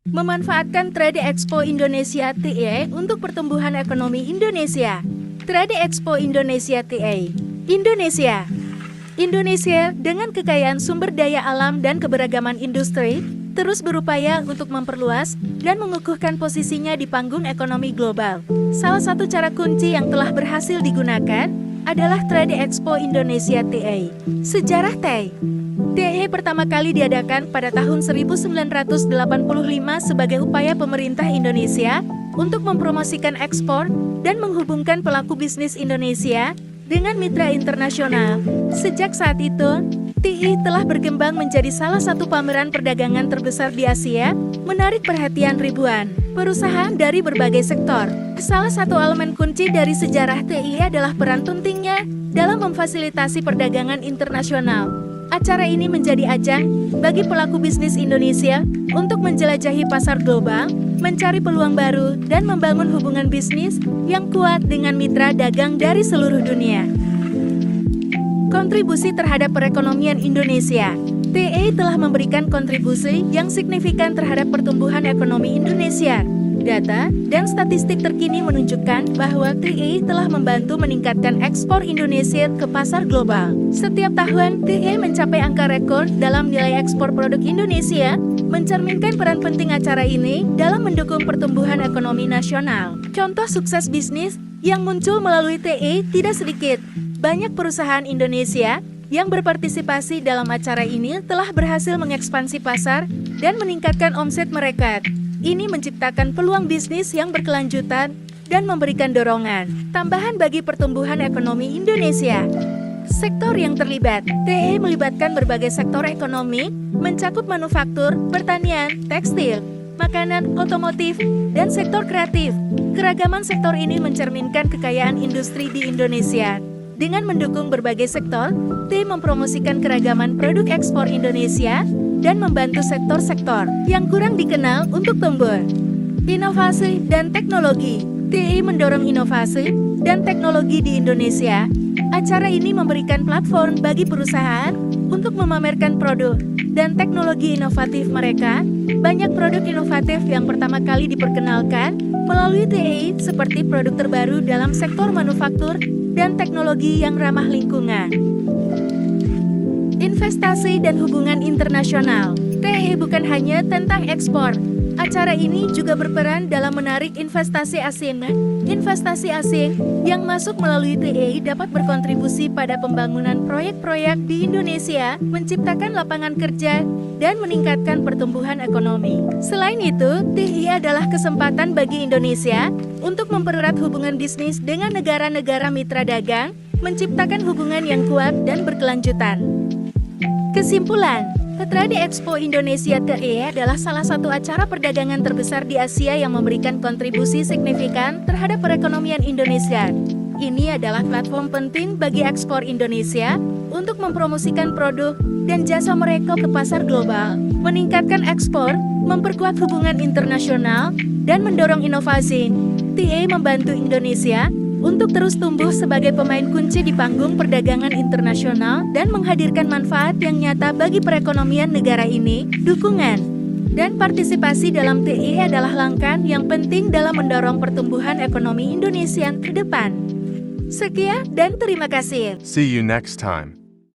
Memanfaatkan Trade Expo Indonesia (TIE) untuk pertumbuhan ekonomi Indonesia. Trade Expo Indonesia (TIE). Indonesia. Indonesia dengan kekayaan sumber daya alam dan keberagaman industri, terus berupaya untuk memperluas dan mengukuhkan posisinya di panggung ekonomi global. Salah satu cara kunci yang telah berhasil digunakan adalah Trade Expo Indonesia (TIE). Sejarah TIE. TIE pertama kali diadakan pada tahun 1985 sebagai upaya pemerintah Indonesia untuk mempromosikan ekspor dan menghubungkan pelaku bisnis Indonesia dengan mitra internasional. Sejak saat itu, TIE telah berkembang menjadi salah satu pameran perdagangan terbesar di Asia, menarik perhatian ribuan perusahaan dari berbagai sektor. Salah satu elemen kunci dari sejarah TIE adalah peran pentingnya dalam memfasilitasi perdagangan internasional. Acara ini menjadi ajang bagi pelaku bisnis Indonesia untuk menjelajahi pasar global, mencari peluang baru, dan membangun hubungan bisnis yang kuat dengan mitra dagang dari seluruh dunia. Kontribusi terhadap perekonomian Indonesia. TIE telah memberikan kontribusi yang signifikan terhadap pertumbuhan ekonomi Indonesia. Data dan statistik terkini menunjukkan bahwa TIE telah membantu meningkatkan ekspor Indonesia ke pasar global. Setiap tahun, TIE mencapai angka rekor dalam nilai ekspor produk Indonesia, mencerminkan peran penting acara ini dalam mendukung pertumbuhan ekonomi nasional. Contoh sukses bisnis yang muncul melalui TIE tidak sedikit. Banyak perusahaan Indonesia yang berpartisipasi dalam acara ini telah berhasil mengekspansi pasar dan meningkatkan omset mereka. Ini menciptakan peluang bisnis yang berkelanjutan dan memberikan dorongan tambahan bagi pertumbuhan ekonomi Indonesia. Sektor yang terlibat. TIE melibatkan berbagai sektor ekonomi, mencakup manufaktur, pertanian, tekstil, makanan, otomotif, dan sektor kreatif. Keragaman sektor ini mencerminkan kekayaan industri di Indonesia. Dengan mendukung berbagai sektor, TIE mempromosikan keragaman produk ekspor Indonesia dan membantu sektor-sektor yang kurang dikenal untuk tumbuh. Inovasi dan teknologi. TIE mendorong inovasi dan teknologi di Indonesia. Acara ini memberikan platform bagi perusahaan untuk memamerkan produk dan teknologi inovatif mereka. Banyak produk inovatif yang pertama kali diperkenalkan melalui TIE seperti produk terbaru dalam sektor manufaktur dan teknologi yang ramah lingkungan. Investasi dan hubungan internasional. TIE bukan hanya tentang ekspor. Acara ini juga berperan dalam menarik investasi asing. Investasi asing yang masuk melalui TIE dapat berkontribusi pada pembangunan proyek-proyek di Indonesia, menciptakan lapangan kerja, dan meningkatkan pertumbuhan ekonomi. Selain itu, TIE adalah kesempatan bagi Indonesia untuk mempererat hubungan bisnis dengan negara-negara mitra dagang, menciptakan hubungan yang kuat dan berkelanjutan. Kesimpulan, Trade Expo Indonesia TIE adalah salah satu acara perdagangan terbesar di Asia yang memberikan kontribusi signifikan terhadap perekonomian Indonesia. Ini adalah platform penting bagi ekspor Indonesia untuk mempromosikan produk dan jasa mereka ke pasar global, meningkatkan ekspor, memperkuat hubungan internasional, dan mendorong inovasi. TIE membantu Indonesia untuk terus tumbuh sebagai pemain kunci di panggung perdagangan internasional dan menghadirkan manfaat yang nyata bagi perekonomian negara ini. Dukungan dan partisipasi dalam TIE adalah langkah yang penting dalam mendorong pertumbuhan ekonomi Indonesia ke depan. Sekian dan terima kasih. See you next time.